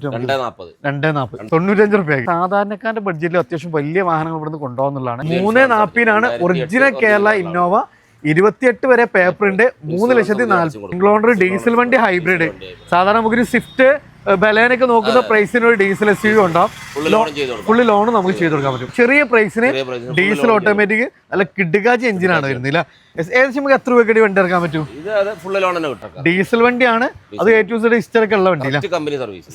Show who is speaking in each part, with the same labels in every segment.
Speaker 1: 240 സാധാരണക്കാരന്റെ ബഡ്ജറ്റിൽ അത്യാവശ്യം വലിയ വാഹനങ്ങൾ ഇവിടുന്ന് കൊണ്ടുപോകുന്നതാണ്. 340 ഒറിജിനൽ കേരള ഇന്നോവ 28 വരെ പേപ്പർ ഉണ്ട്. 3,40,000 ഇംഗ്ലോണ്ടർ ഡീസൽ വണ്ടി ഹൈബ്രിഡ്. സാധാരണ നമുക്കൊരു സ്വിഫ്റ്റ് ബലേനൊക്കെ നോക്കുന്ന പ്രൈസിന് ഒരു ഡീസൽ SUV ഉണ്ടാവും. ഫുള്ള് ലോൺ നമുക്ക് ചെയ്ത് കൊടുക്കാൻ പറ്റും. ചെറിയ പ്രൈസിന് ഡീസൽ ഓട്ടോമാറ്റിക് നല്ല കിടുകാച്ചി എഞ്ചിനാണ് വരുന്നില്ല. ഏകദേശം നമുക്ക് എത്ര രൂപയ്ക്ക് വണ്ടി ഇറക്കാൻ പറ്റും? ഡീസൽ വണ്ടിയാണ്. അത് A to Z ഹിസ്റ്ററൊക്കെ ഉള്ള വണ്ടിയില്ല,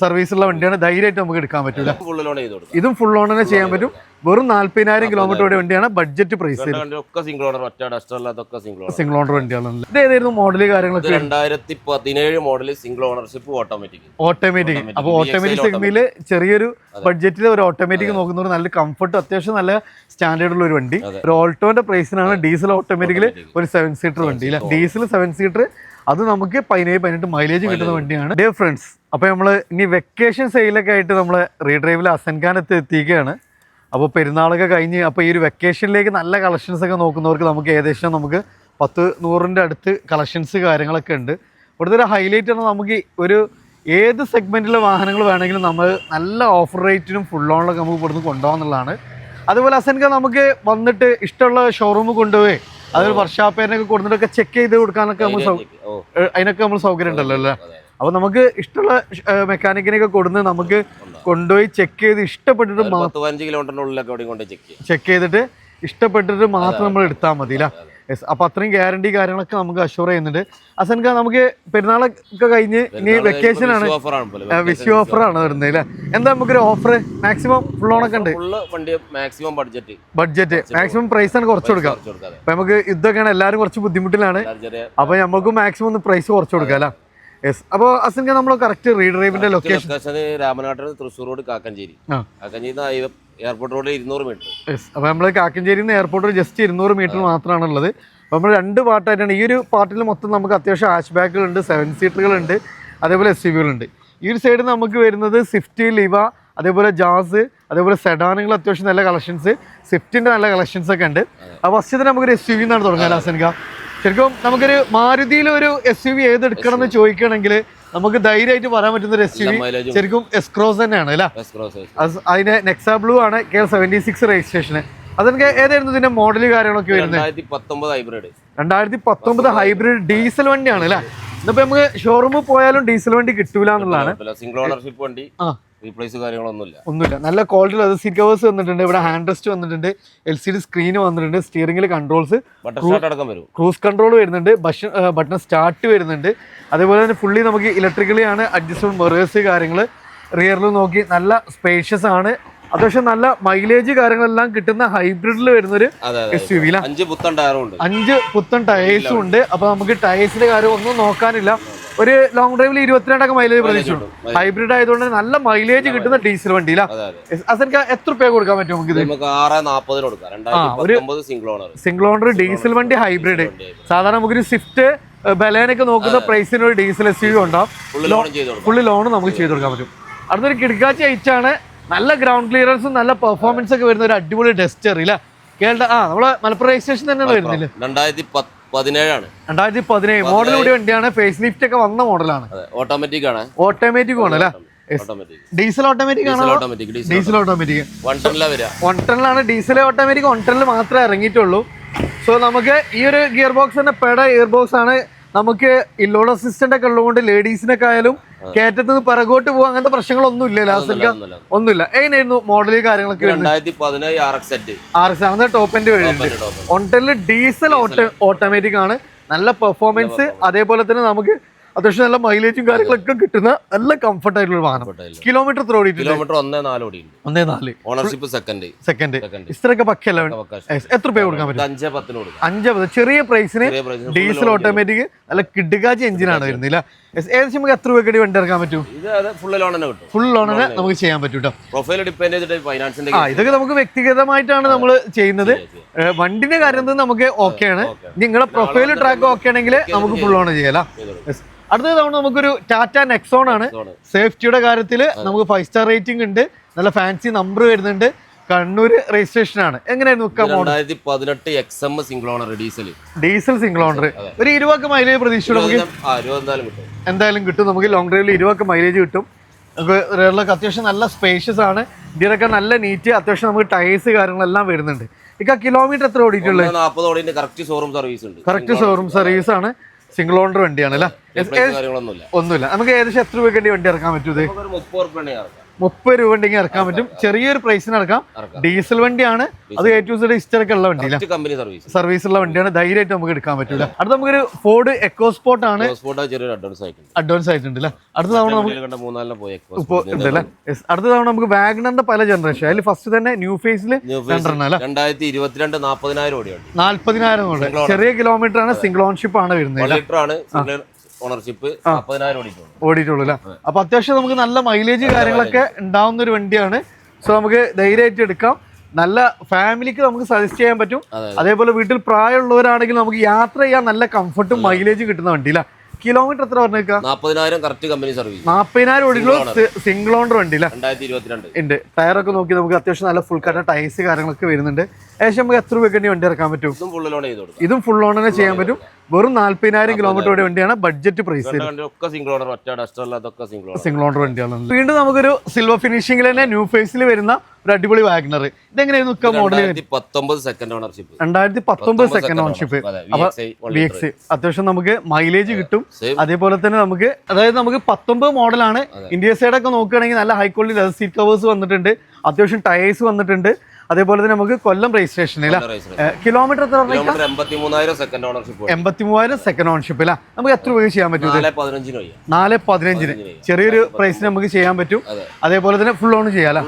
Speaker 1: സർവീസ് ഉള്ള വണ്ടിയാണ്. ധൈര്യമായിട്ട് നമുക്ക് എടുക്കാൻ പറ്റില്ല. ഇതും ഫുൾ ലോൺ തന്നെ ചെയ്യാൻ പറ്റും. വെറും 40,000 കിലോമീറ്റർ വണ്ടിയാണ്. ബഡ്ജറ്റ് പ്രൈസ് സിംഗിൾ ഓണർ വണ്ടിയാണ്. ഇത് ഏതായിരുന്നു മോഡല് കാര്യങ്ങളൊക്കെ?
Speaker 2: 2017 മോഡൽ സിംഗിൾ ഓണർഷിപ്പ് ഓട്ടോമാറ്റിക്.
Speaker 1: അപ്പൊ ഓട്ടോമാറ്റിക് സെഗ്മെന്റില് ചെറിയൊരു ബഡ്ജറ്റിൽ ഒരു ഓട്ടോമാറ്റിക് നോക്കുന്നവർ നല്ല കംഫർട്ട്, അത്യാവശ്യം നല്ല സ്റ്റാൻഡേർഡ് ഉള്ള ഒരു വണ്ടി. ഒരു ഓൾട്ടോന്റെ പ്രൈസിനാണ് ഡീസൽ ഓട്ടോമാറ്റിക്കില് ഒരു 7 സീറ്റർ വണ്ടി. ഡീസൽ 7 സീറ്റർ, അത് നമുക്ക് 17-18 മൈലേജ് കിട്ടുന്ന വണ്ടിയാണ്. ഡേ ഫ്രണ്ട്സ്, അപ്പൊ നമ്മള് ഇനി വെക്കേഷൻ സെയിലൊക്കെ ആയിട്ട് നമ്മള് റീഡ്രൈവിൽ അസൻഖാനത്ത് എത്തിക്കുകയാണ്. അപ്പോൾ പെരുന്നാളൊക്കെ കഴിഞ്ഞ് അപ്പോൾ ഈ ഒരു വെക്കേഷനിലേക്ക് നല്ല കളക്ഷൻസ് ഒക്കെ നോക്കുന്നവർക്ക് നമുക്ക് ഏകദേശം നമുക്ക് 10-100 അടുത്ത് കളക്ഷൻസ് കാര്യങ്ങളൊക്കെ ഉണ്ട്. ഇവിടുത്തെ ഒരു ഹൈലൈറ്റ് ആണ് നമുക്ക് ഒരു ഏത് സെഗ്മെൻറ്റിലെ വാഹനങ്ങൾ വേണമെങ്കിലും നമ്മൾ നല്ല ഓഫർ റേറ്റിനും ഫുൾ ഓണിലൊക്കെ നമുക്ക് ഇവിടുന്ന് കൊണ്ടുപോകാന്നുള്ളതാണ്. അതുപോലെ അസൻക നമുക്ക് വന്നിട്ട് ഇഷ്ടമുള്ള ഷോറൂമിൽ കൊണ്ടുപോയി അതൊരു വർഷാപ്പേരനൊക്കെ കൊടുത്തിട്ടൊക്കെ ചെക്ക് ചെയ്ത് കൊടുക്കാനൊക്കെ നമുക്ക് അതിനൊക്കെ നമ്മൾ സൗകര്യം ഉണ്ടല്ലോ അല്ലേ? അപ്പോൾ നമുക്ക് ഇഷ്ടമുള്ള മെക്കാനിക്കിനെയൊക്കെ കൊടുന്ന് നമുക്ക് കൊണ്ടുപോയി ചെക്ക് ചെയ്ത് ഇഷ്ടപ്പെട്ടിട്ട് ചെക്ക് ചെയ്തിട്ട് ഇഷ്ടപ്പെട്ടിട്ട് മാത്രം നമ്മൾ എടുത്താൽ മതി അല്ലേ? അപ്പൊ അത്രയും ഗ്യാരണ്ടി കാര്യങ്ങളൊക്കെ നമുക്ക് അഷ്യൂർ ചെയ്യുന്നുണ്ട്. അസൻക നമുക്ക് പെരുന്നാളൊക്കെ കഴിഞ്ഞ് ഇനി വെക്കേഷൻ ആണ്, വിഷു ഓഫർ ആണ് വരുന്നത് അല്ലേ? എന്താ നമുക്കൊരു ഓഫർ മാക്സിമം ഫുൾ ഓണൊക്കെ ഉണ്ട്? ബഡ്ജറ്റ് മാക്സിമം പ്രൈസ് ആണ് കുറച്ച് കൊടുക്കാം. അപ്പൊ നമുക്ക് ഇതൊക്കെയാണ് എല്ലാവരും കുറച്ച് ബുദ്ധിമുട്ടിലാണ്. അപ്പൊ നമുക്ക് മാക്സിമം ഒന്ന് പ്രൈസ് കുറച്ച് കൊടുക്കാം അല്ലേ? അപ്പൊ അസൻക നമ്മൾ കറക്റ്റ് റീഡ്രൈവിന്റെ ലൊക്കേഷൻ
Speaker 2: രാമനാട്ടിൽ Thrissur road Kakkanchery airport road 200 metre.
Speaker 1: അപ്പൊ നമ്മള് കാക്കഞ്ചേരിയിൽ നിന്ന് എയർപോർട്ട് ജസ്റ്റ് 200 മീറ്റർ മാത്രമാണ് ഉള്ളത്. അപ്പൊ നമ്മൾ 2 പാർട്ടായിട്ടാണ്. ഈ ഒരു പാർട്ടിൽ മൊത്തം നമുക്ക് അത്യാവശ്യം ഹാച്ച് ബാക്കുകളുണ്ട്, 7 സീറ്ററുകളുണ്ട്, അതേപോലെ SUVകളുണ്ട്. ഈ ഒരു സൈഡ് നമുക്ക് വരുന്നത് സ്വിഫ്റ്റ്, ലിവ, അതേപോലെ ജാസ്, അതേപോലെ സെഡാനുകൾ അത്യാവശ്യം നല്ല കളക്ഷൻസ്, സ്വിഫ്റ്റിന്റെ നല്ല കളക്ഷൻസ് ഒക്കെ ഉണ്ട്. അപ്പൊ ഫസ്റ്റ് നമുക്കൊരു SUV എന്നാണ് തുടങ്ങാൻ അസൻക. ശരിക്കും നമുക്കൊരു മാരുതിയിൽ ഒരു SUV ഏതെടുക്കണം എന്ന് ചോദിക്കുകയാണെങ്കിൽ നമുക്ക് ധൈര്യമായിട്ട് പറയാൻ പറ്റുന്ന ഒരു SUV ശരിക്കും എസ്ക്രോസ് തന്നെയാണ് അല്ലേ? അതിന്റെ നെക്സ ബ്ലൂ ആണ്, K76 രജിസ്ട്രേഷൻ. അതൊക്കെ ഏതായിരുന്നു ഇതിന്റെ മോഡല് കാര്യങ്ങളൊക്കെ വരുന്നത്? 2019 ഹൈബ്രിഡ് ഡീസൽ വണ്ടിയാണ് അല്ലേ? ഇന്നിപ്പോ നമുക്ക് ഷോറൂമിൽ പോയാലും ഡീസൽ വണ്ടി കിട്ടൂല എന്നുള്ളതാണ്. ഒന്നുമില്ല. നല്ല ക്വാളിറ്റി ലെതർ സീറ്റ് കവേഴ്സ് വന്നിട്ടുണ്ട്. ഇവിടെ ഹാൻഡ് റെസ്റ്റ് വന്നിട്ടുണ്ട്, LCD സ്ക്രീൻ വന്നിട്ടുണ്ട്, സ്റ്റിയറിംഗിൽ കൺട്രോൾസ്, ക്രൂസ് കൺട്രോൾ വരുന്നുണ്ട്, ബട്ടൺ സ്റ്റാർട്ട് വരുന്നുണ്ട്. അതേപോലെ തന്നെ ഫുള്ളി നമുക്ക് ഇലക്ട്രിക്കലി ആണ് അഡ്ജസ്റ്റബിൾ മിറേഴ്സ് കാര്യങ്ങൾ. റിയറിൽ നോക്കി നല്ല സ്പേഷ്യസ് ആണ്. അത്യാവശ്യം നല്ല മൈലേജ് കാര്യങ്ങളെല്ലാം കിട്ടുന്ന ഹൈബ്രിഡിൽ വരുന്നൊരു SUV.
Speaker 2: 5
Speaker 1: പുത്തൻ ടയേഴ്സും ഉണ്ട്. അപ്പൊ നമുക്ക് ടയേഴ്സിന്റെ കാര്യം ഒന്നും നോക്കാനില്ല. ഒരു ലോങ് ഡ്രൈവിൽ 22 മൈലേജ് പ്രതീക്ഷിച്ചു. ഹൈബ്രിഡ് ആയതുകൊണ്ട് നല്ല മൈലേജ് കിട്ടുന്ന ഡീസൽ വണ്ടിയില്ല. അസൻക എത്ര രൂപ കൊടുക്കാൻ പറ്റും നമുക്ക്? സിംഗിൾ ഓണർ ഡീസൽ വണ്ടി ഹൈബ്രിഡ്. സാധാരണ നമുക്കൊരു സ്വിഫ്റ്റ് ബലേനൊക്കെ നോക്കുന്ന പ്രൈസിന് ഒരു ഡീസൽ SUV ഉണ്ടാവും. ഫുള്ള് ലോൺ നമുക്ക് ചെയ്ത് കൊടുക്കാൻ പറ്റും. അടുത്തൊരു കിടക്കാച്ചി ഐറ്റാണ്. നല്ല ഗ്രൗണ്ട് ക്ലിയറൻസും നല്ല പെർഫോമൻസ് ഒക്കെ വരുന്ന ഒരു അടിപൊളി ഡസ്റ്റർ ഇല്ല നമ്മളെ മലപ്പുറം രജിസ്ട്രേഷൻ തന്നെ വരുന്നില്ല. 2017 മോഡൽ കൂടി വണ്ടിയാണ്. ഫേസ് ലിഫ്റ്റ് ഒക്കെ വന്ന മോഡലാണ്. ഓട്ടോമാറ്റിക് ആണ് അല്ലേ? ഡീസൽ ഓട്ടോമാറ്റിക് ആണോ? ഡീസൽ ഓട്ടോമാറ്റിക് 110 ഡീസൽ ഓട്ടോമാറ്റിക് 110 മാത്രമേ ഇറങ്ങിയിട്ടുള്ളൂ. സോ നമുക്ക് ഈ ഒരു ഗിയർ ബോക്സ് തന്നെ പെട ഗിയർ ബോക്സ് ആണ്. നമുക്ക് ഇല്ലോഡ് അസിസ്റ്റന്റ് ഒക്കെ ഉള്ളതുകൊണ്ട് ലേഡീസിനൊക്കെ ആയാലും കയറ്റത്ത് നിന്ന് പിറകോട്ട് പോകുക അങ്ങനത്തെ പ്രശ്നങ്ങളൊന്നും ഇല്ല. ഒന്നുമില്ല. എങ്ങനെയായിരുന്നു മോഡല് കാര്യങ്ങളൊക്കെ?
Speaker 2: 2017
Speaker 1: RX ടോപ്പ് എൻഡ് വരുന്നുണ്ട്. 110 ഡീസൽ ഓട്ടോമാറ്റിക് ആണ്. നല്ല പെർഫോമൻസ്, അതേപോലെ തന്നെ നമുക്ക് അത്യാവശ്യം നല്ല മൈലേജും കാര്യങ്ങളൊക്കെ കിട്ടുന്ന നല്ല കംഫർട്ട് ആയിട്ടുള്ള വാഹനം. കിലോമീറ്റർ
Speaker 2: കിലോമീറ്റർ 1.4 ഓണർഷിപ്പ് സെക്കൻഡ്
Speaker 1: ഇത്രയൊക്കെ പക്കല്ല. എത്ര രൂപ കൊടുക്കാൻ പറ്റും? 5-10 ചെറിയ പ്രൈസിന് ഡീസൽ ഓട്ടോമാറ്റിക് നല്ല കിടുകാച്ചി എഞ്ചിനാണ് വരുന്നില്ല. ഏകദേശം നമുക്ക് എത്ര രൂപയ്ക്ക് വണ്ടി ഇറക്കാൻ പറ്റും? ഫുൾ ലോണിന് നമുക്ക് ചെയ്യാൻ പറ്റും കേട്ടോ. ഇതൊക്കെ നമുക്ക് വ്യക്തിഗതമായിട്ടാണ് നമ്മൾ ചെയ്യുന്നത്. വണ്ടിന്റെ കാര്യം നമുക്ക് ഓക്കെയാണ്. നിങ്ങളുടെ പ്രൊഫൈൽ ട്രാക്ക് ഓക്കെ ആണെങ്കിൽ നമുക്ക് ഫുൾ ലോൺ ചെയ്യാം. അടുത്ത തവണ നമുക്കൊരു ടാറ്റ നെക്സോൺ ആണ്. സേഫ്റ്റിയുടെ കാര്യത്തിൽ നമുക്ക് 5 സ്റ്റാർ റേറ്റിംഗ് ഉണ്ട്. നല്ല ഫാൻസി നമ്പർ വരുന്നുണ്ട്. കണ്ണൂര് രജിസ്ട്രേഷൻ ആണ്. എങ്ങനെയായിരുന്നു?
Speaker 2: 2018 XM single owner
Speaker 1: diesel single owner. ഒരു 20 മൈലേജ് പ്രതീക്ഷിച്ചു നമുക്ക് എന്തായാലും കിട്ടും. നമുക്ക് ലോങ് ഡ്രൈവിൽ 20 മൈലേജ് കിട്ടും. നമുക്ക് റെയറിലൊക്കെ അത്യാവശ്യം നല്ല സ്പേഷ്യസ് ആണ്. ഇതിലൊക്കെ നല്ല നീറ്റ്, അത്യാവശ്യം നമുക്ക് ടയേഴ്സ് കാര്യങ്ങളെല്ലാം വരുന്നുണ്ട്. ഇക്ക കിലോമീറ്റർ എത്ര ഓടിയിട്ടുള്ളത്?
Speaker 2: 40 ഓടിന്റെ കറക്റ്റ് ഷോറൂം സർവീസ് ഉണ്ട്.
Speaker 1: കറക്റ്റ് ഷോറൂം സർവീസ് ആണ്. സിംഗിൾ ഓണർ വണ്ടിയാണ് അല്ലേ? ഒന്നുമില്ല. നമുക്ക് ഏകദേശം എത്ര രൂപയ്ക്ക് വണ്ടി ഇറക്കാൻ പറ്റും? ഇത് 30 രൂപ ഉണ്ടെങ്കിൽ ഇറക്കാൻ പറ്റും. ചെറിയൊരു പ്രൈസിന് ഇറക്കാം. ഡീസൽ വണ്ടിയാണ്. അത് A to Z ഹിസ്റ്ററൊക്കെ ഉള്ള വണ്ടിയില്ല, സർവീസ് ഉള്ള വണ്ടിയാണ്. ധൈര്യമായിട്ട് നമുക്ക് എടുക്കാൻ പറ്റില്ല. അടുത്ത നമുക്കൊരു ഫോർഡ് എക്കോസ്പോർട്ട് ആണ്. അഡ്വാൻസ് ആയിട്ടുണ്ട് അല്ലേ? അടുത്ത തവണ നമുക്ക് ഉണ്ടല്ലേ? അടുത്ത തവണ നമുക്ക് വാഗണറിന്റെ പല ജനറേഷൻ. അതിൽ ഫസ്റ്റ് തന്നെ ന്യൂ ഫേസിൽ
Speaker 2: 2022
Speaker 1: 40,000 കൊണ്ട് ചെറിയ കിലോമീറ്റർ ആണ്. സിംഗിൾ ഓൺഷിപ്പ് ആണ് വരുന്നത്.
Speaker 2: ഓണർഷിപ്പ്
Speaker 1: ഓടിയിട്ടുള്ളൂ അല്ലേ? അപ്പൊ അത്യാവശ്യം നമുക്ക് നല്ല മൈലേജ് കാര്യങ്ങളൊക്കെ ഉണ്ടാവുന്ന ഒരു വണ്ടിയാണ്. സോ നമുക്ക് ധൈര്യമായിട്ട് എടുക്കാം. നല്ല ഫാമിലിക്ക് നമുക്ക് സജസ്റ്റ് ചെയ്യാൻ പറ്റും. അതേപോലെ വീട്ടിൽ പ്രായമുള്ളവരാണെങ്കിൽ നമുക്ക് യാത്ര ചെയ്യാൻ നല്ല കംഫർട്ടും മൈലേജ് കിട്ടുന്ന വണ്ടി അല്ല? കിലോമീറ്റർ എത്ര പറഞ്ഞേക്കാം?
Speaker 2: 40,000 കറക്റ്റ് കമ്പനി സർവീസ്.
Speaker 1: 40,000 ഓടിയിട്ടുള്ള സിംഗിൾ ഓണർ വണ്ടി അല്ലേ?
Speaker 2: 2022
Speaker 1: ഉണ്ട്. ടയറൊക്കെ നോക്കി നമുക്ക് അത്യാവശ്യം നല്ല ഫുൾ കട്ട ടയേഴ്സ് കാര്യങ്ങളൊക്കെ വരുന്നുണ്ട്. ഏകദേശം നമുക്ക് എത്ര രൂപയ്ക്ക് വണ്ടി ഇറക്കാൻ പറ്റും? ഇതും ഫുൾ ഓൺ തന്നെ ചെയ്യാൻ പറ്റും. വെറും 40,000 കിലോമീറ്റർ ഓടിയ വണ്ടിയാണ്. ബഡ്ജറ്റ് പ്രൈസ് സിംഗിൾ ഓണർ വണ്ടിയാണ്. വീണ്ടും നമുക്കൊരു സിൽവർ ഫിനിഷിംഗിൽ തന്നെ ന്യൂ ഫേസിൽ വരുന്ന ഒരു അടിപൊളി വാഗണർ. ഇതെങ്ങനെയായിരുന്നു model?
Speaker 2: 2019 second ownership.
Speaker 1: 2019 second ownership. അപ്പൊ VX അത്യാവശ്യം നമുക്ക് മൈലേജ് കിട്ടും. അതേപോലെ തന്നെ നമുക്ക് നമുക്ക് 19 മോഡലാണ്. ഇന്ത്യ സൈഡ് ഒക്കെ നോക്കുകയാണെങ്കിൽ നല്ല high quality leather seat covers വന്നിട്ടുണ്ട്. അത്യാവശ്യം ടയേഴ്സ് വന്നിട്ടുണ്ട്. അതേപോലെ തന്നെ നമുക്ക് കൊല്ലം രജിസ്ട്രേഷൻ കിലോമീറ്റർ എത്ര?
Speaker 2: 83,000 സെക്കൻഡ് ഓണർഷിപ്പ്.
Speaker 1: 83,000 സെക്കൻഡ് ഓണർഷിപ്പ് അല്ല? നമുക്ക് എത്ര രൂപ ചെയ്യാൻ പറ്റും? 4,15 ചെറിയൊരു പ്രൈസിന് നമുക്ക് ചെയ്യാൻ പറ്റും. അതേപോലെ തന്നെ ഫുൾ ഓൺ ചെയ്യാം.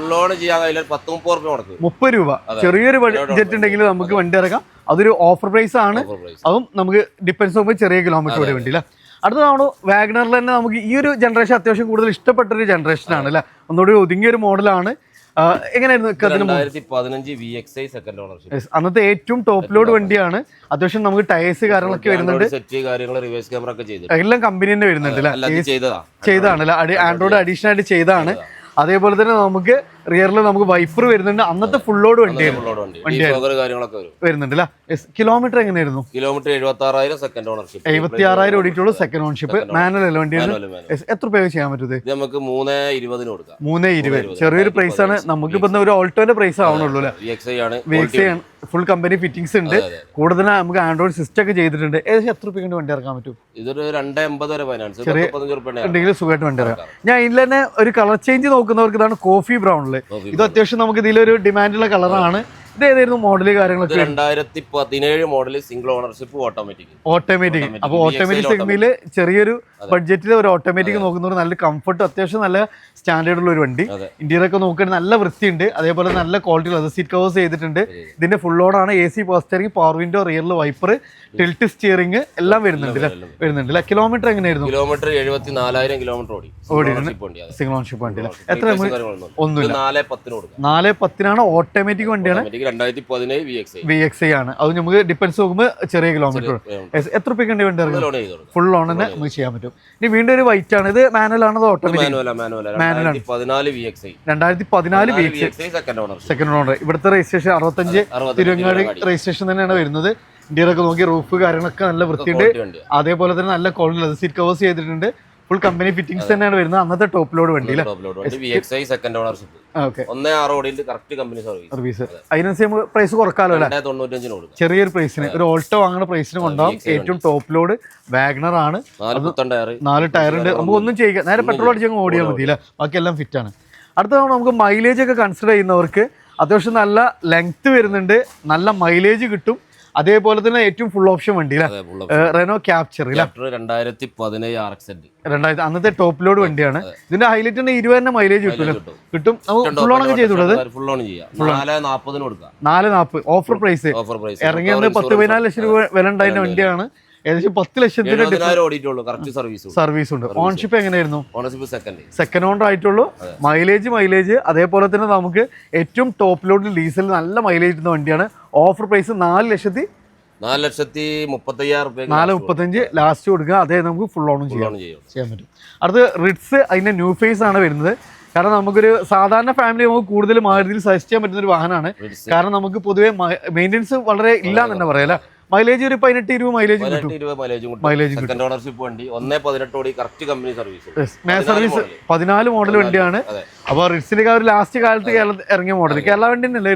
Speaker 1: 30 രൂപ ചെറിയൊരു ബഡ്ജറ്റ് ഉണ്ടെങ്കിൽ നമുക്ക് വണ്ടി ഇറക്കാം. അതൊരു ഓഫർ പ്രൈസ് ആണ്. അതും നമുക്ക് ഡിപ്പെൻസ് നോക്കുമ്പോൾ ചെറിയ കിലോമീറ്റർ ഓടിയ വണ്ടി അല്ല? അടുത്തതാണ് വാഗണറിൽ തന്നെ നമുക്ക് ഈ ഒരു ജനറേഷൻ അത്യാവശ്യം കൂടുതൽ ഇഷ്ടപ്പെട്ടൊരു ജനറേഷൻ ആണ് അല്ലെ? ഒന്നുകൂടി ഒതുങ്ങിയൊരു മോഡലാണ്. എങ്ങനെയായിരുന്നു?
Speaker 2: 2015 VXi സെക്കൻഡ് ഓണർഷിപ്പ്.
Speaker 1: അന്നത്തെ ഏറ്റവും ടോപ്പ് ലോഡ് വണ്ടിയാണ്. അത്യാവശ്യം നമുക്ക് ടയേഴ്സ് കാര്യങ്ങളൊക്കെ വരുന്നുണ്ട്. എല്ലാം കമ്പനി തന്നെ വരുന്നുണ്ട് അല്ലേ? ചെയ്തതാണ് ആൻഡ്രോയിഡ് അഡീഷണൽ ആയിട്ട് ചെയ്തതാണ്. അതേപോലെ തന്നെ നമുക്ക് റിയറിൽ നമുക്ക് വൈപ്പർ വരുന്നുണ്ട്. അന്നത്തെ ഫുൾ ലോഡ് വണ്ടി വരുന്നുണ്ട് അല്ലേ? കിലോമീറ്റർ എങ്ങനെയായിരുന്നു?
Speaker 2: Kilometre 76,000 second ownership.
Speaker 1: 76,000 ഓടിയിട്ടുള്ളൂ. Second ownership. മാനുവൽ അല്ല വണ്ടിയാണ്. എത്ര രൂപ ചെയ്യാൻ പറ്റും?
Speaker 2: നമുക്ക് 3,20 കൊടുക്കാം.
Speaker 1: 3,20 ചെറിയൊരു പ്രൈസ് ആണ്. നമുക്ക് ഇപ്പൊ ഒരു ഓൾട്ടോന്റെ പ്രൈസ് ആവണുള്ളൂ അല്ലേ?
Speaker 2: VXi ആണ്.
Speaker 1: ഫുൾ കമ്പനി ഫിറ്റിംഗ്സ് ഉണ്ട്. കൂടുതൽ നമുക്ക് ആൻഡ്രോയിഡ് സിസ്റ്റം ഒക്കെ ചെയ്തിട്ടുണ്ട്. ഏകദേശം എത്ര രൂപ വണ്ടി ഇറക്കാൻ പറ്റും?
Speaker 2: ഇതൊരു 2,80 വരെ ഫൈനാൻസ്.
Speaker 1: ഉണ്ടെങ്കിൽ സുഖമായിട്ട് വണ്ടി ഇറക്കാം. ഞാൻ ഇതിൽ തന്നെ ഒരു കളർ ചേഞ്ച് നോക്കുന്നവർക്ക് ഇതാണ് കോഫി ബ്രൗണില്. ഇത് അത്യാവശ്യം നമുക്ക് ഇതിലൊരു ഡിമാൻഡുള്ള കളറാണ്. ഇത് ഏതായിരുന്നു മോഡല് കാര്യങ്ങളൊക്കെ?
Speaker 2: 2017 മോഡൽ സിംഗിൾ ഓണർഷിപ്പ് ഓട്ടോമാറ്റിക്.
Speaker 1: അപ്പൊ ഓട്ടോമാറ്റിക് സെഗ്മെന്റില് ചെറിയൊരു ബഡ്ജറ്റിൽ ഒരു ഓട്ടോമാറ്റിക് നോക്കുന്നവർ നല്ല കംഫർട്ട്, അത്യാവശ്യം നല്ല സ്റ്റാൻഡേർഡ് ഉള്ള ഒരു വണ്ടി. ഇന്റീരിയർ ഒക്കെ നോക്കുകയാണെങ്കിൽ നല്ല വൃത്തിയുണ്ട്. അതേപോലെ നല്ല ക്വാളിറ്റി ലെതർ സീറ്റ് കവേഴ്സ് ചെയ്തിട്ടുണ്ട്. ഇതിന്റെ ഫുൾ ഓണാണ്. AC power steering, power window, റിയറിൽ വൈപ്പർ, ടിൽറ്റ് സ്റ്റിയറിംഗ് എല്ലാം വരുന്നുണ്ട്. കിലോമീറ്റർ എങ്ങനെയായിരുന്നു?
Speaker 2: കിലോമീറ്റർ 74,000 കിലോമീറ്റർ ഓടി.
Speaker 1: സിംഗിൾ ഓൺഷിപ്പ് വണ്ടി എത്ര?
Speaker 2: ഒന്നുമില്ല.
Speaker 1: 4,10 ഓട്ടോമാറ്റിക് വണ്ടിയാണ്.
Speaker 2: 2017
Speaker 1: VXi ആണ്. അത് നമുക്ക് ഡിപ്പെൻസ് നോക്കുമ്പോൾ ചെറിയ കിലോമീറ്റർ. എത്ര രൂപയ്ക്ക് വണ്ടി ഇറങ്ങി? ഫുൾ ഓൺ തന്നെ നമുക്ക് ചെയ്യാൻ പറ്റും. ഇനി വീണ്ടും ഒരു വൈറ്റ് ആണ്. ഇത് മാനുവൽ ആണോ automatic?
Speaker 2: 2014 VXi.
Speaker 1: 2014 VXi second owner. ഇവിടുത്തെ രജിസ്ട്രേഷൻ 65 തിരുവങ്ങാടി രജിസ്ട്രേഷൻ തന്നെയാണ് വരുന്നത്. ഇന്ത്യയിലൊക്കെ നോക്കി റൂഫ് കാര്യങ്ങളൊക്കെ നല്ല വൃത്തിയുണ്ട്. അതേപോലെ തന്നെ നല്ല ക്വാളിറ്റി ലെതർ സീറ്റ് കവേഴ്സ് ചെയ്തിട്ടുണ്ട്. ഫുൾ കമ്പനി ഫിറ്റിംഗ്സ് തന്നെയാണ് വരുന്നത്. അന്നത്തെ ടോപ്പ് ലോഡ് വണ്ടി
Speaker 2: VXi സെക്കൻഡ് ഓണർഷിപ്പ്. 1.6 ഓടിയിൽ കറക്റ്റ് കമ്പനി സർവീസ്.
Speaker 1: അതിനനുസരിച്ച് പ്രൈസ് കുറക്കാലോ അല്ലേ?
Speaker 2: 95
Speaker 1: ചെറിയൊരു പ്രൈസിന് ഒരു ഓൾട്ടോ വാങ്ങുന്ന പ്രൈസിന് കൊണ്ടാവും. ഏറ്റവും ടോപ്പ് ലോഡ് വാഗണർ ആണ്. 4 ടയർ ഉണ്ട്. നമുക്ക് ഒന്നും ചെയ്യാം. നേരെ പെട്രോൾ അടിച്ചങ്ങ് ഓടിയാൽ മതി അല്ലേ? ബാക്കിയെല്ലാം ഫിറ്റ് ആണ്. അടുത്ത നമുക്ക് മൈലേജ് ഒക്കെ കൺസിഡർ ചെയ്യുന്നവർക്ക് അത്യാവശ്യം നല്ല ലെങ്ത് വരുന്നുണ്ട്. നല്ല മൈലേജ് കിട്ടും. അതേപോലെ തന്നെ ഏറ്റവും ഫുൾ ഓപ്ഷൻ വണ്ടി റെനോ ക്യാപ്ചർ
Speaker 2: 2017 RX.
Speaker 1: അന്നത്തെ ടോപ്പ് ലോഡ് വണ്ടിയാണ്. ഇതിന്റെ ഹൈലൈറ്റ് 20 മൈലേജ് കിട്ടും. ഫുൾ ഓൺ ഒക്കെ ചെയ്തുള്ളത് 4,40 ഓഫർ പ്രൈസ്. ഇറങ്ങിയത് 10-14 ലക്ഷം രൂപ വില ഉണ്ടായിരുന്ന വണ്ടിയാണ്. ഏകദേശം 10 ലക്ഷത്തിന്റെ സർവീസ് ഉണ്ട്. ഓൺഷിപ്പ് എങ്ങനെയായിരുന്നു? സെക്കൻഡ് ഓണർ ആയിട്ടുള്ളൂ. മൈലേജ് അതേപോലെ തന്നെ നമുക്ക് ഏറ്റവും ടോപ്പ് ലോഡ് ഡീസൽ നല്ല മൈലേജ് കിട്ടുന്ന വണ്ടിയാണ്. ഓഫർ പ്രൈസ് 4,35,000 ലാസ്റ്റ് കൊടുക്കുക. അതേ നമുക്ക് ഫുൾ ഓണും ചെയ്യാൻ പറ്റും. അടുത്ത് റിഡ്സ്. അതിന്റെ ന്യൂ ഫേസ് ആണ് വരുന്നത്. കാരണം നമുക്കൊരു സാധാരണ ഫാമിലി നമുക്ക് കൂടുതൽ മാരുതിയിൽ സജസ്റ്റ് ചെയ്യാൻ പറ്റുന്ന ഒരു വാഹനമാണ്. കാരണം നമുക്ക് പൊതുവെ മെയിൻ്റെനൻസ് വളരെ ഇല്ല എന്ന് തന്നെ പറയാം. മൈലേജ് ഒരു 18-20 മൈലേജ് കിട്ടും.
Speaker 2: 18-20 മൈലേജും
Speaker 1: മൈലേജ്
Speaker 2: സെക്കൻഡ് ഓണർഷിപ്പ് വണ്ടി 1.18 ഓടി correct company service.
Speaker 1: Service 14 model വണ്ടിയാണ്. അപ്പൊ റിറ്റ്സിന്റെ ഒരു ലാസ്റ്റ് കാലത്ത് ഇറങ്ങിയ മോഡൽ കേരള വണ്ടി തന്നെയല്ലേ?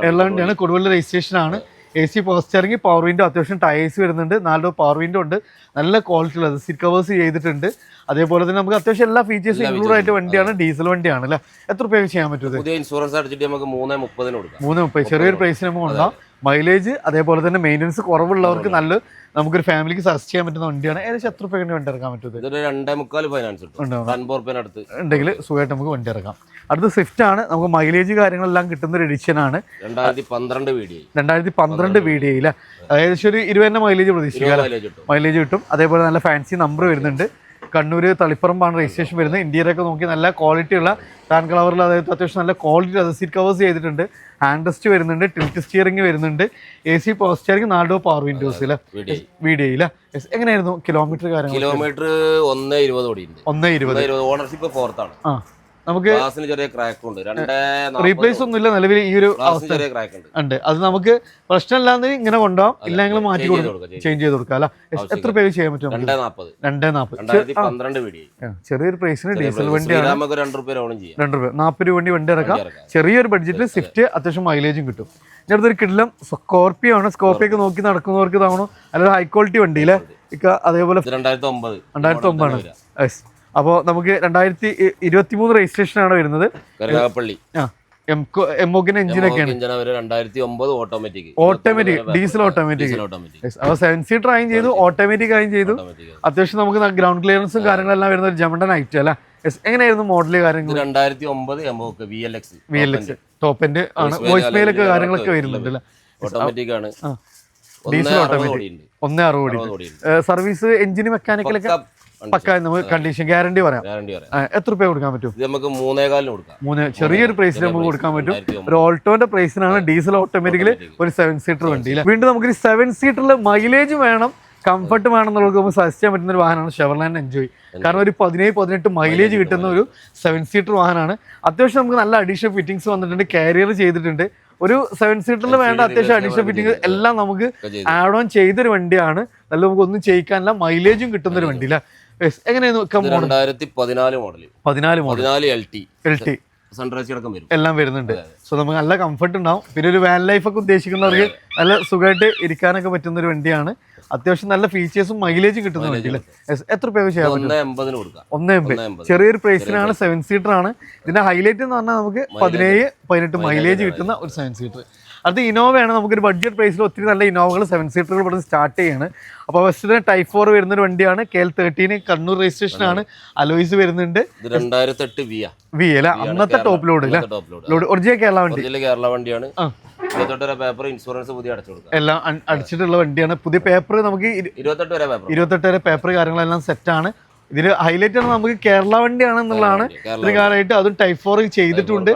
Speaker 1: കേരള വണ്ടിയാണ്. കൊടുവള്ളി രജിസ്ട്രേഷൻ ആണ്. AC power steering, power window, അത്യാവശ്യം ടയേഴ്സ് വരുന്നുണ്ട്. 4 പവർ വിൻഡോ ഉണ്ട്. നല്ല ക്വാളിറ്റി ഉള്ളത്, സീറ്റ് കവേഴ്സ് ചെയ്തിട്ടുണ്ട്. അതേപോലെ തന്നെ നമുക്ക് അത്യാവശ്യം എല്ലാ ഫീച്ചേഴ്സും ഇൻക്ലൂഡ് ആയിട്ട് വണ്ടിയാണ്. ഡീസൽ വണ്ടിയാണ് അല്ലേ? എത്ര രൂപയ്ക്ക് ചെയ്യാൻ പറ്റും?
Speaker 2: പുതിയ ഇൻഷുറൻസ് അടിച്ചിട്ട് നമുക്ക് 3.30 കൊടുക്കാം.
Speaker 1: 3.30 ചെറിയൊരു പ്രൈസിന് നമുക്ക് ഉണ്ടാവും. മൈലേജ് അതേപോലെ തന്നെ മെയിൻ്റെനൻസ് കുറവുള്ളവർക്ക് നല്ല നമുക്കൊരു ഫാമിലിക്ക് സജസ്റ്റ് ചെയ്യാൻ പറ്റുന്ന വണ്ടിയാണ്. ഏകദേശം എത്ര രൂപയ്ക്ക് വണ്ടി ഇറക്കാൻ പറ്റുന്നത്?
Speaker 2: 2.25 ഫൈനാൻസ്
Speaker 1: ഉണ്ടെങ്കിൽ സുഖമായിട്ട് നമുക്ക് വണ്ടി ഇറക്കാം. അടുത്ത സ്വിഫ്റ്റ് ആണ്. നമുക്ക് മൈലേജ് കാര്യങ്ങളെല്ലാം കിട്ടുന്ന ഒരു എഡിഷൻ ആണ്. 2012 VDI ഏകദേശം ഒരു 20 മൈലേജ് പ്രതീക്ഷിക്കാം. മൈലേജ് കിട്ടും. അതേപോലെ നല്ല ഫാൻസി നമ്പർ വരുന്നുണ്ട്. കണ്ണൂർ തളിപ്പറമ്പാണ് രജിസ്ട്രേഷൻ വരുന്നത്. ഇന്ത്യയിലൊക്കെ നോക്കി നല്ല ക്വാളിറ്റി ഉള്ള ടാൻ കളറിൽ, അതായത് അത്യാവശ്യം നല്ല ക്വാളിറ്റി സീറ്റ് കവേഴ്സ് ചെയ്തിട്ടുണ്ട്. ഹാൻഡ് റെസ്റ്റ് വരുന്നുണ്ട്. ടിൽറ്റ് സ്റ്റിയറിംഗ് വരുന്നുണ്ട്. AC power steering, 4 power Windows അല്ലേ? VDI എങ്ങനെയായിരുന്നു കിലോമീറ്റർ കാര്യങ്ങൾ?
Speaker 2: കിലോമീറ്റർ 1.20 ഓടിയുണ്ട്. 1.20 ഓണർഷിപ്പ് 4th ആണ്.
Speaker 1: നമുക്ക്
Speaker 2: ചെറിയ ക്രാക്ക് ഉണ്ട്.
Speaker 1: റീപ്ലേസ് ഒന്നുമില്ല നിലവിൽ ഈ ഒരു അവസ്ഥ ഉണ്ട്. അത് നമുക്ക് പ്രശ്നമില്ലാന്ന് ഇങ്ങനെ കൊണ്ടുപോകാം. ഇല്ലെങ്കിൽ മാറ്റി കൊടുക്കാം, ചേഞ്ച് ചെയ്ത് കൊടുക്കാം അല്ല? എത്ര പേര് ചെയ്യാൻ പറ്റും?
Speaker 2: 2.40
Speaker 1: ചെറിയൊരു പ്രൈസിന് ഡീസൽ വണ്ടിയാണ്.
Speaker 2: 2 രൂപ
Speaker 1: 40 വണ്ടി ഇറക്കാം. ചെറിയൊരു ബഡ്ജറ്റിൽ സ്വിഫ്റ്റ് അത്യാവശ്യം മൈലേജും കിട്ടും. ഇനി കിടിലം സ്കോർപ്പിയോ ആണ്. സ്കോർപ്പിയോ ഒക്കെ നോക്കി നടക്കുന്നവർക്ക് തവണ നല്ലൊരു ഹൈ ക്വാളിറ്റി വണ്ടിയില്ലേ? അതേപോലെ 2009 അപ്പോൾ നമുക്ക് 2023 രജിസ്ട്രേഷൻ ആണ് വരുന്നത്. എംഒക്കിന്റെ എഞ്ചിനൊക്കെയാണ്.
Speaker 2: 2009 ഓട്ടോമാറ്റിക്
Speaker 1: ഡീസൽ ഓട്ടോമാറ്റിക്. അപ്പോൾ 7 സീറ്റർ ആയും ചെയ്തു, ഓട്ടോമാറ്റിക് ആയും ചെയ്തു. അത്യാവശ്യം നമുക്ക് ഗ്രൗണ്ട് ക്ലിയറൻസും കാര്യങ്ങളെല്ലാം വരുന്ന ഒരു ജമണ്ടൻ ഐറ്റം അല്ല? എങ്ങനെയായിരുന്നു മോഡല് കാര്യങ്ങൾ?
Speaker 2: 2009 എംഒക്ക് VLX
Speaker 1: ടോപ്പ് എൻഡ് ആണ്. വോയിസ് മെയിലൊക്കെ കാര്യങ്ങളൊക്കെ വരുന്നുണ്ട് അല്ലേ?
Speaker 2: ഓട്ടോമാറ്റിക് ആണ്.
Speaker 1: ഡീസൽ ഓട്ടോമാറ്റിക് 1.60 സർവീസ് എഞ്ചിന് മെക്കാനിക്കലൊക്കെ പക്ക നമുക്ക് കണ്ടീഷൻ ഗ്യാരണ്ടി പറയാം. എത്ര രൂപ കൊടുക്കാൻ പറ്റും?
Speaker 2: നമുക്ക് 3.25 കൊടുക്കാം.
Speaker 1: ചെറിയൊരു പ്രൈസിൽ നമുക്ക് കൊടുക്കാൻ പറ്റും. ഒരു ഓൾട്ടോന്റെ പ്രൈസിനാണ് ഡീസൽ ഓട്ടോമാറ്റിക്കലി ഒരു 7 സീറ്റർ വണ്ടി. വീണ്ടും നമുക്ക് 7 സീറ്ററിൽ മൈലേജ് വേണം, കംഫർട്ട് വേണം എന്നുള്ളത് നമുക്ക് സജസ്റ്റ് ചെയ്യാൻ പറ്റുന്ന ഒരു വാഹനമാണ് ഷെവർലാൻഡ് എൻജോയ്. കാരണം ഒരു 17-18 മൈലേജ് കിട്ടുന്ന ഒരു 7 സീറ്റർ വാഹനമാണ്. അത്യാവശ്യം നമുക്ക് നല്ല അഡീഷണൽ ഫിറ്റിംഗ്സ് വന്നിട്ടുണ്ട്. കാരിയർ ചെയ്തിട്ടുണ്ട്. ഒരു 7 സീറ്ററിൽ വേണ്ട അത്യാവശ്യം അഡീഷണൽ ഫിറ്റിംഗ് എല്ലാം നമുക്ക് ആഡ് ഓൺ ചെയ്തൊരു വണ്ടിയാണ്. നല്ല നമുക്ക് ഒന്നും ചെയ്യിക്കാനില്ല, മൈലേജും കിട്ടുന്ന ഒരു വണ്ടി. എങ്ങനെയായിരുന്നു?
Speaker 2: 2014 മോഡൽ LT
Speaker 1: എല്ലാം വരുന്നുണ്ട്. സോ നമുക്ക് നല്ല കംഫർട്ട് ഉണ്ടാവും. പിന്നെ ഒരു വാൻ ലൈഫ് ഒക്കെ ഉദ്ദേശിക്കുന്നവർക്ക് നല്ല സുഖമായിട്ട് ഇരിക്കാനൊക്കെ പറ്റുന്ന ഒരു വണ്ടിയാണ്. അത്യാവശ്യം നല്ല ഫീച്ചേഴ്സും മൈലേജും കിട്ടുന്ന വണ്ടിയില്ല. എത്ര രൂപ ചെയ്യാൻ പറ്റും? 1.80 ചെറിയൊരു പ്രൈസിനാണ്. 7 സീറ്റർ ആണ്. ഇതിന്റെ ഹൈലൈറ്റ് എന്ന് പറഞ്ഞാൽ നമുക്ക് 17-18 മൈലേജ് കിട്ടുന്ന ഒരു 7 സീറ്റർ. അത് ഇനോവയാണ്. നമുക്കൊരു ബഡ്ജറ്റ് പ്രൈസിൽ ഒത്തിരി നല്ല ഇനോവകൾ 7 സീറ്ററുകൾ ഇവിടെ സ്റ്റാർട്ട് ചെയ്യാണ്. അപ്പോൾ ഫസ്റ്റ് Type 4 വരുന്നൊരു വണ്ടിയാണ്. KL13 കണ്ണൂർ രജിസ്ട്രേഷൻ ആണ്. അലോയ്സ് വരുന്നുണ്ട്.
Speaker 2: 2008
Speaker 1: വി അല്ല? അന്നത്തെ ടോപ്പ് ലോഡ് ഒറിജിനൽ കേരള
Speaker 2: വണ്ടിയാണ്. ഇൻഷുറൻസ് പുതിയ
Speaker 1: എല്ലാം അടിച്ചിട്ടുള്ള വണ്ടിയാണ്. പുതിയ പേപ്പർ നമുക്ക് 28 വരെ പേപ്പർ കാര്യങ്ങളെല്ലാം സെറ്റാണ്. ഇതിൽ ഹൈലൈറ്റ് ആണ് നമുക്ക് കേരള വണ്ടിയാണെന്നുള്ളതാണ്. ഇത്ര കാലമായിട്ട് അതും Type 4 ചെയ്തിട്ടുണ്ട്.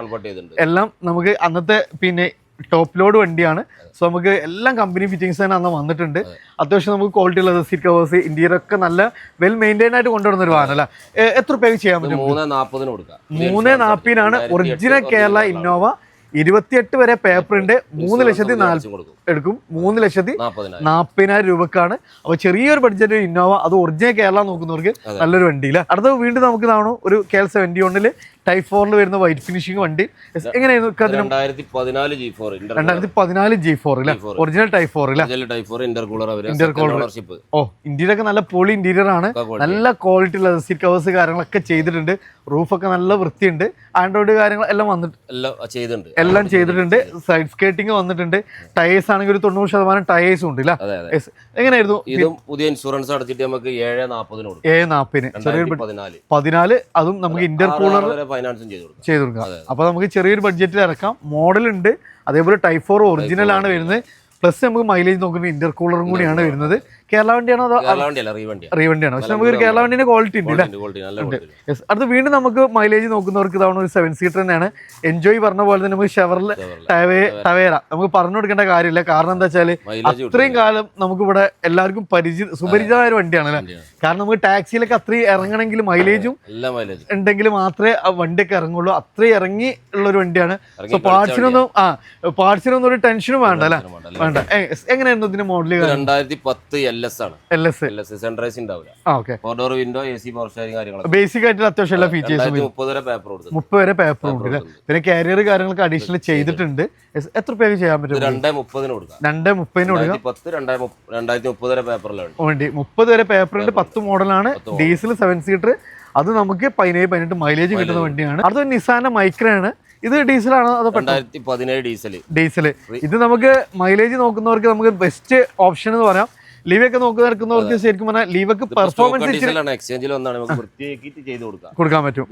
Speaker 1: എല്ലാം നമുക്ക് അന്നത്തെ പിന്നെ ടോപ്പ് ലോഡ് വണ്ടിയാണ്. സോ നമുക്ക് എല്ലാം കമ്പനി ഫിറ്റിംഗ്സ് തന്നെ അന്ന് വന്നിട്ടുണ്ട്. അത്യാവശ്യം നമുക്ക് ക്വാളിറ്റി ഉള്ളത് സീറ്റ് കവേഴ്സ് ഇന്റീരിയർ ഒക്കെ നല്ല വെൽ മെയിൻറ്റൈൻ ആയിട്ട് കൊണ്ടുവരുന്ന ഒരു വാഹനം അല്ല? എത്ര രൂപയ്ക്ക് ചെയ്യാൻ പറ്റും? 3.40 ഒറിജിനൽ കേരള ഇന്നോവ. 28 വരെ പേപ്പർ ഉണ്ട്. 3,40,000 എടുക്കും. 3,40,000 രൂപക്കാണ്. അപ്പോൾ ചെറിയൊരു ബഡ്ജറ്റ് ഇന്നോവ, അത് ഒറിജിനൽ കേരള നോക്കുന്നവർക്ക് നല്ലൊരു വണ്ടിയില്ല. അടുത്ത വീണ്ടും നമുക്ക് കാണും ഒരു KL71 Type 4 വരുന്ന വൈറ്റ് ഫിനിഷിംഗ് വണ്ടി. എങ്ങനെയായിരുന്നു? 2014 G4 അല്ലേ? ഒറിജിനൽ Type 4 അല്ലേ? ഇന്റീരിയർ നല്ല പൊളി ഇന്റീരിയർ ആണ്. നല്ല ക്വാളിറ്റി ഉള്ള സീറ്റ് കവേഴ്സ് കാര്യങ്ങളൊക്കെ ചെയ്തിട്ടുണ്ട്. റൂഫൊക്കെ നല്ല വൃത്തിയുണ്ട്. ആൻഡ്രോയിഡ് കാര്യങ്ങൾ എല്ലാം ചെയ്തിട്ടുണ്ട്. സൈഡ് സ്കേറ്റിംഗ് വന്നിട്ടുണ്ട്. ടയേഴ്സ് ആണെങ്കിൽ ഒരു 90% ടയേഴ്സും ഉണ്ട്. എങ്ങനെയായിരുന്നു?
Speaker 2: പുതിയ ഇൻഷുറൻസ് അടച്ചിട്ട് നമുക്ക്
Speaker 1: 7.40 ചെറിയൊരു 14 അതും നമുക്ക് ഇന്റർകൂളർ ചെയ്ത് കൊടുക്കാം. അപ്പൊ നമുക്ക് ചെറിയൊരു ബഡ്ജറ്റിൽ ഇറക്കാം. മോഡൽ ഉണ്ട്. അതേപോലെ Type 4 ഒറിജിനൽ ആണ് വരുന്നത്. പ്ലസ് നമുക്ക് മൈലേജ് നോക്കുന്നത് ഇന്റർകൂളറും കൂടിയാണ് വരുന്നത്. കേരള വണ്ടിയാണോ അതോ
Speaker 2: കേരള വണ്ടിയല്ല, റീവണ്ടിയാണ്.
Speaker 1: റീവണ്ടിയാണ്. പക്ഷെ നമുക്ക് കേരള വണ്ടിന്റെ ക്വാളിറ്റി ഉണ്ട് അല്ലേ? യെസ്. അടുത്ത് വീണ്ടും നമുക്ക് മൈലേജ് നോക്കുന്നവർക്ക് ഇതാണ് ഒരു 7 സീറ്റർ തന്നെയാണ്. എൻജോയ് പറഞ്ഞ പോലെ തന്നെ നമുക്ക് ഷെവർലെ ടവേര നമുക്ക് പറഞ്ഞു കൊടുക്കേണ്ട കാര്യമില്ല. കാരണം എന്താ വെച്ചാൽ അത്രയും കാലം നമുക്ക് ഇവിടെ എല്ലാവർക്കും സുപരിചിതമായ ഒരു വണ്ടിയാണ് അല്ലേ? കാരണം നമുക്ക് ടാക്സിയിലൊക്കെ അത്രയും ഇറങ്ങണമെങ്കിൽ മൈലേജും ഉണ്ടെങ്കിൽ മാത്രമേ ആ വണ്ടിയൊക്കെ ഇറങ്ങുള്ളൂ. അത്രയും ഇറങ്ങി ഉള്ള ഒരു വണ്ടിയാണ്. സോ പാർട്സിനൊന്നും ഒരു ടെൻഷനും വേണ്ട അല്ലേ? വേണ്ട. എങ്ങനെയായിരുന്നു ഇതിന്റെ മോഡൽ?
Speaker 2: 2010 LS ആണ്. LS സെൻട്രൈസ് ഉണ്ടാവില്ല.
Speaker 1: Okay.
Speaker 2: 4 door window, AC power steering കാര്യങ്ങളൊക്കെ
Speaker 1: ബേസിക് ആയിട്ട് അത്യാവശ്യം എല്ലാ ഫീച്ചേഴ്സും
Speaker 2: 30 വരെ പേപ്പർ കൊടുത്തു.
Speaker 1: 30 വരെ പേപ്പർ ഉണ്ട് അല്ലേ? പിന്നെ കാരിയർ കാര്യങ്ങളൊക്കെ അഡീഷണൽ ചെയ്തിട്ടുണ്ട്. എത്ര പേര് ചെയ്യാൻ പറ്റും?
Speaker 2: 230 കൊടുക്കാം.
Speaker 1: 230 കൊടുക്കാം.
Speaker 2: 2030 വരെ പേപ്പറിലാണ്
Speaker 1: വേണ്ടി 30 വരെ പേപ്പർ ഉണ്ട്. 10 മോഡലാണ്. Diesel 7 seater. അത് നമുക്ക് 17-18 മൈലേജ് കിട്ടുന്ന വണ്ടിയാണ്. അടുത്ത നിസാന്റെ മൈക്രയാണ്. ഇത് ഡീസലാണോ അതോ
Speaker 2: 2017
Speaker 1: ഡീസൽ? ഇത് നമുക്ക് മൈലേജ് നോക്കുന്നവർക്ക് നമുക്ക് ബെസ്റ്റ് ഓപ്ഷൻ എന്ന് പറയാം. ലീവൊക്കെ നോക്കുന്നവർക്ക് ശരിക്കും പറഞ്ഞാൽ ലീവൊക്കെ പെർഫോമൻസ്
Speaker 2: എക്സ്ചേഞ്ചിൽ വന്നാണ് നമുക്ക് വൃത്തിയാക്കിയിട്ട് ചെയ്ത്
Speaker 1: കൊടുക്കാൻ പറ്റും.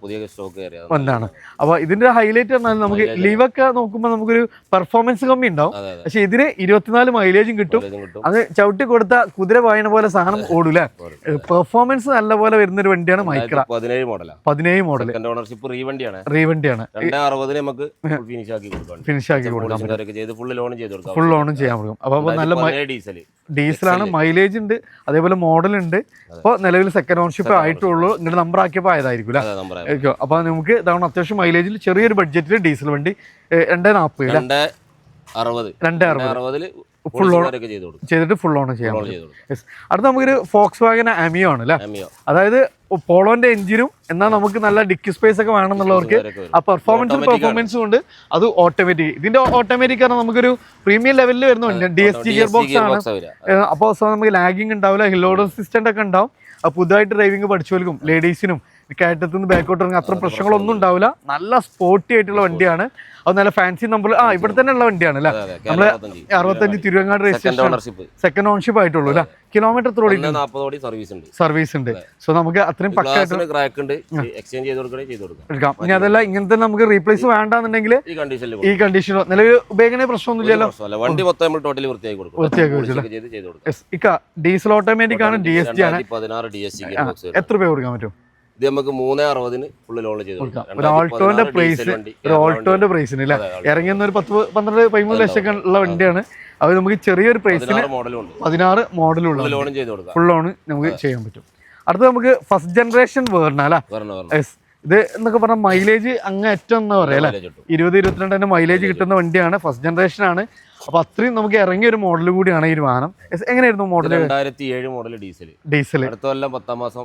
Speaker 2: പുതിയ സ്റ്റോക്ക്
Speaker 1: വന്നാണ്. അപ്പൊ ഇതിന്റെ ഹൈലൈറ്റ് പറഞ്ഞാൽ നമുക്ക് ലീവൊക്കെ നോക്കുമ്പോൾ നമുക്കൊരു പെർഫോമൻസ് കമ്മി ഉണ്ടാവും. പക്ഷെ ഇതിന് 24 മൈലേജും കിട്ടും. അത് ചവിട്ടി കൊടുത്ത കുതിര പായണ പോലെ സാധനം ഓടൂല്ലേ? പെർഫോമൻസ് നല്ല പോലെ വരുന്ന ഒരു വണ്ടിയാണ് മൈക്ര. 17 മോഡൽ
Speaker 2: റീവണ്ടിയാണ്.
Speaker 1: 260
Speaker 2: നമുക്ക്
Speaker 1: ഫിനിഷ് ആക്കി കൊടുക്കാം.
Speaker 2: ഫുൾ
Speaker 1: ലോണും ചെയ്യാൻ പറ്റും. അപ്പൊ നല്ല ഡീസലാണ്. മൈലേജ് ഉണ്ട്, അതേപോലെ മോഡൽ ഉണ്ട്. അപ്പോൾ നിലവിൽ സെക്കൻഡ് ഓൺഷിപ്പ് ആയിട്ടുള്ളൂ. ഇങ്ങോട്ട് നമ്പർ ആക്കിയപ്പോൾ ആയതായിരിക്കും അല്ലേ? അപ്പൊ നമുക്ക് ഇതാണ് അത്യാവശ്യം മൈലേജിൽ ചെറിയൊരു ബഡ്ജറ്റിൽ ഡീസൽ വണ്ടി 260 ഫുൾ ഓൺ ചെയ്തിട്ട് ഫുൾ ഓൺ ചെയ്യാൻ പറ്റും. അടുത്ത നമുക്കൊരു ഫോക്സ് വാഗൻ ആമിയോ ആണ് അല്ലേ? അതായത് പോളോന്റെ എഞ്ചിനും എന്നാൽ നമുക്ക് നല്ല ഡിക്കി സ്പേസ് ഒക്കെ വേണമെന്നുള്ളവർക്ക് ആ പെർഫോമൻസും ഉണ്ട്. അത് ഓട്ടോമാറ്റിക്. ഇതിന്റെ ഓട്ടോമാറ്റിക് ആണ് നമുക്കൊരു പ്രീമിയം ലെവലിൽ വരുന്ന വണ്ടി. DSG ഗിയർ ബോക്സ് ആണ്. അപ്പോൾ നമുക്ക് ലാഗിങ് ഉണ്ടാവില്ല. ഹിൽ ഓർഡർ അസിസ്റ്റന്റ് ഒക്കെ ഉണ്ടാവും. പുതുതായിട്ട് ഡ്രൈവിംഗ് പഠിച്ചവർക്കും ലേഡീസിനും കയറ്റത്തുനിന്ന് ബാക്കോട്ട് ഇറങ്ങി അത്ര പ്രശ്നങ്ങളൊന്നും ഉണ്ടാവില്ല. നല്ല സ്പോർട്ടി ആയിട്ടുള്ള വണ്ടിയാണ്. അത് നല്ല ഫാൻസി നമ്പർ ഇവിടെ തന്നെ ഉള്ള വണ്ടിയാണ് അല്ലേ? നമ്മള് 65 തിരുവങ്ങാട് രജിസ്ട്രേഷൻ സെക്കൻഡ് ഓൺഷിപ്പ് ആയിട്ടുള്ളൂ അല്ലേ? കിലോമീറ്റർ സർവീസ് ഉണ്ട്. സോ നമുക്ക് അത്രയും പക്കായിട്ട് എടുക്കാം. ഇനി അതല്ല ഇങ്ങനത്തെ നമുക്ക് റീപ്ലേസ് വേണ്ടെന്നുണ്ടെങ്കിൽ ഈ കണ്ടീഷനോ നിലവിൽ ഉപയോഗിക്കുന്ന പ്രശ്നമൊന്നുമില്ലല്ലോ. വൃത്തിയാക്കി ഡീസൽ ഓട്ടോമാറ്റിക് ആണ്. DSG ആണ്. എത്ര രൂപ കൊടുക്കാൻ പറ്റും?
Speaker 2: ഇത് നമുക്ക് 360 ഫുള്ള് ലോൺ ചെയ്ത് കൊടുക്കാം.
Speaker 1: ഒരു ഓൾട്ടോന്റെ പ്രൈസിന് അല്ലേ? ഇറങ്ങിയെന്ന ഒരു 10-12-13 ലക്ഷം ഉള്ള വണ്ടിയാണ്. അത് നമുക്ക് ചെറിയൊരു പ്രൈസിന് 16 മോഡലുള്ള ഫുൾ ലോൺ നമുക്ക് ചെയ്യാൻ പറ്റും. അടുത്ത് നമുക്ക് ഫസ്റ്റ് ജനറേഷൻ വേർണ അല്ലേ? ഇത് എന്നൊക്കെ പറഞ്ഞാൽ മൈലേജ് അങ്ങ് ഏറ്റവും എന്താ പറയാ അല്ലെ? 20-22 മൈലേജ് കിട്ടുന്ന വണ്ടിയാണ്. ഫസ്റ്റ് ജനറേഷൻ ആണ്. അപ്പൊ അത്രയും നമുക്ക് ഇറങ്ങിയ ഒരു മോഡൽ കൂടിയാണ് ഈ ഒരു വാഹനം. എങ്ങനെയായിരുന്നു മോഡൽ?
Speaker 2: 2007 model diesel. അടുത്ത കൊല്ലം 10 മാസം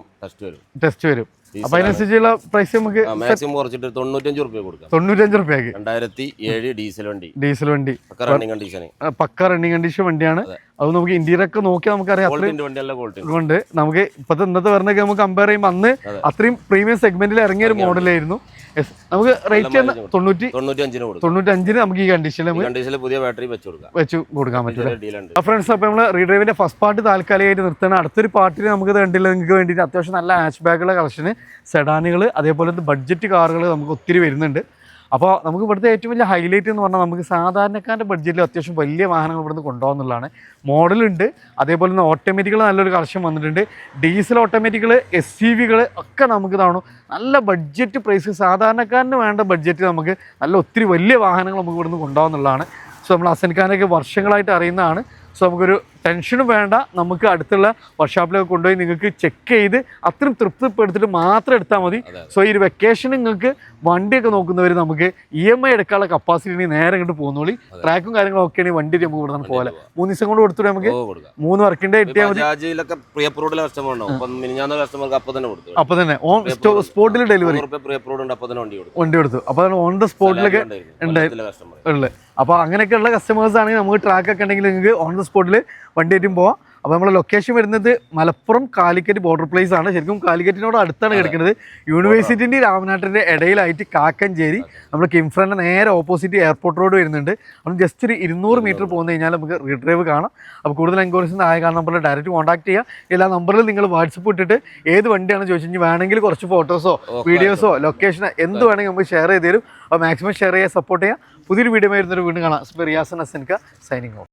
Speaker 1: ടെസ്റ്റ് വരും. അപ്പൊ അതിനനുസരിച്ചുള്ള പ്രൈസ് നമുക്ക്
Speaker 2: മാക്സിമം കുറച്ചിട്ട് 95 രൂപ കൊടുക്കാം.
Speaker 1: 95 രൂപയ്ക്ക്
Speaker 2: 2007 ഡീസൽ വണ്ടി
Speaker 1: പക്ക റണ്ണിങ് കണ്ടീഷൻ വണ്ടിയാണ്. അത് നമുക്ക് ഇന്ത്യയിലൊക്കെ നോക്കി നമുക്കറിയാം. കൊണ്ട് നമുക്ക് ഇപ്പത്തെ ഇന്നത്തെ പറഞ്ഞൊക്കെ നമുക്ക് കമ്പയർ ചെയ്യുമ്പോൾ അന്ന് അത്രയും പ്രീമിയം സെഗ്മെന്റിൽ ഇറങ്ങിയ ഒരു മോഡലായിരുന്നു. നമുക്ക് റേറ്റ് 95 നമുക്ക് ഈ കണ്ടീഷനിൽ
Speaker 2: പുതിയ ബാറ്ററി
Speaker 1: വെച്ച് കൊടുക്കാൻ പറ്റും. ഫ്രണ്ട്സ്, അപ്പോൾ നമ്മൾ റീഡ്രൈവിന്റെ ഫസ്റ്റ് പാർട്ട് താൽക്കാലികമായിട്ട് നിർത്തണം. അടുത്തൊരു പാർട്ടിൽ നമുക്ക് കണ്ടില്ല നിങ്ങൾക്ക് വേണ്ടിയിട്ട് അത്യാവശ്യം നല്ല ഹാച്ച് ബാക്കുള്ള കളക്ഷന്, സെഡാനുകൾ, അതേപോലെ ബഡ്ജറ്റ് കാറുകൾ നമുക്ക് ഒത്തിരി വരുന്നുണ്ട്. അപ്പോൾ നമുക്ക് ഇവിടുത്തെ ഏറ്റവും വലിയ ഹൈലൈറ്റ് എന്ന് പറഞ്ഞാൽ നമുക്ക് സാധാരണക്കാരുടെ ബഡ്ജറ്റിൽ അത്യാവശ്യം വലിയ വാഹനങ്ങൾ ഇവിടുന്ന് കൊണ്ടുപോകുന്നുള്ളതാണ്. മോഡലുണ്ട്, അതേപോലെ തന്നെ ഓട്ടോമാറ്റിക്കുകൾ നല്ലൊരു കളക്ഷൻ വന്നിട്ടുണ്ട്. ഡീസൽ ഓട്ടോമാറ്റിക്കുകൾ, SUV ഒക്കെ നമുക്ക് ഇതാണ് നല്ല ബഡ്ജറ്റ് പ്രൈസ്. സാധാരണക്കാരന് വേണ്ട ബഡ്ജറ്റ് നമുക്ക് നല്ല ഒത്തിരി വലിയ വാഹനങ്ങൾ നമുക്ക് ഇവിടുന്ന് കൊണ്ടുപോകുന്നുള്ളതാണ്. സോ നമ്മൾ ഹസൻ ഖാനൊക്കെ വർഷങ്ങളായിട്ട് അറിയുന്നതാണ്. സോ നമുക്കൊരു ടെൻഷനും വേണ്ട. നമുക്ക് അടുത്തുള്ള വർക്ക്ഷോപ്പിലൊക്കെ കൊണ്ടുപോയി നിങ്ങൾക്ക് ചെക്ക് ചെയ്ത് അത്രയും തൃപ്തിപ്പെടുത്തിട്ട് മാത്രം എടുത്താൽ മതി. സോ ഈ ഒരു വെക്കേഷൻ നിങ്ങൾക്ക് വണ്ടിയൊക്കെ നോക്കുന്നവർ നമുക്ക് EMI എടുക്കാനുള്ള കപ്പാസിറ്റി നേരെ ഇങ്ങോട്ട് പോകുന്നോളി. ട്രാക്കും കാര്യങ്ങളും ഒക്കെ ആണെങ്കിൽ വണ്ടി നമുക്ക് ഇവിടെ നിന്ന് പോലെ 3 ദിവസം കൊണ്ട് കൊടുത്തിട്ട് നമുക്ക് 3 വർക്കിംഗ് ഡേ കിട്ടിയാൽ മതി. അപ്പൊ തന്നെ ഓൺ സ്പോട്ടിൽ ഡെലിവറി വണ്ടി കൊടുത്തു. അപ്പൊ ഓൺ ദ സ്പോട്ടിലൊക്കെ ഉള്ളത്. അപ്പോൾ അങ്ങനെയൊക്കെയുള്ള കസ്റ്റമേഴ്സ് ആണെങ്കിൽ നമുക്ക് ട്രാക്ക് ഒക്കെ ഉണ്ടെങ്കിൽ നിങ്ങൾക്ക് ഓൺ ദ സ്പോട്ടിൽ വണ്ടി ആയിട്ടും പോവാം. അപ്പോൾ നമ്മുടെ ലൊക്കേഷൻ വരുന്നത് മലപ്പുറം കാലിക്കറ്റ് ബോർഡർ പ്ലേസ് ആണ്. ശരിക്കും കാലിക്കറ്റിനോട് അടുത്താണ് കിടക്കുന്നത്. യൂണിവേഴ്സിറ്റിൻ്റെ രാമനാട്ടിൻ്റെ ഇടയിലായിട്ട് കാക്കഞ്ചേരി, നമ്മൾ കിംഫ്രൻ്റെ നേരെ ഓപ്പോസിറ്റ് എയർപോർട്ട് റോഡ് വരുന്നുണ്ട്. അപ്പം ജസ്റ്റ് ഒരു 200 മീറ്റർ പോകുന്ന കഴിഞ്ഞാൽ നമുക്ക് റീഡ്രൈവ് കാണാം. അപ്പോൾ കൂടുതൽ എൻക്വയറീസ് ആയ കാരണം നമ്പറിൽ ഡയറക്റ്റ് കോൺടാക്ട് ചെയ്യുക. എല്ലാ നമ്പറിൽ നിങ്ങൾ വാട്സപ്പ് ഇട്ടിട്ട് ഏത് വണ്ടിയാണ് ചോദിച്ചു വേണമെങ്കിൽ കുറച്ച് ഫോട്ടോസോ വീഡിയോസോ ലൊക്കേഷനോ എന്ത് വേണമെങ്കിൽ നമുക്ക് ഷെയർ ചെയ്ത് തരും. അപ്പോൾ മാക്സിമം ഷെയർ ചെയ്യുക, സപ്പോർട്ട് ചെയ്യുക. പുതിയൊരു വീഡിയോ വരുന്നൊരു വീണ്ടും കാണാം. Riyas Hasan Khan signing of.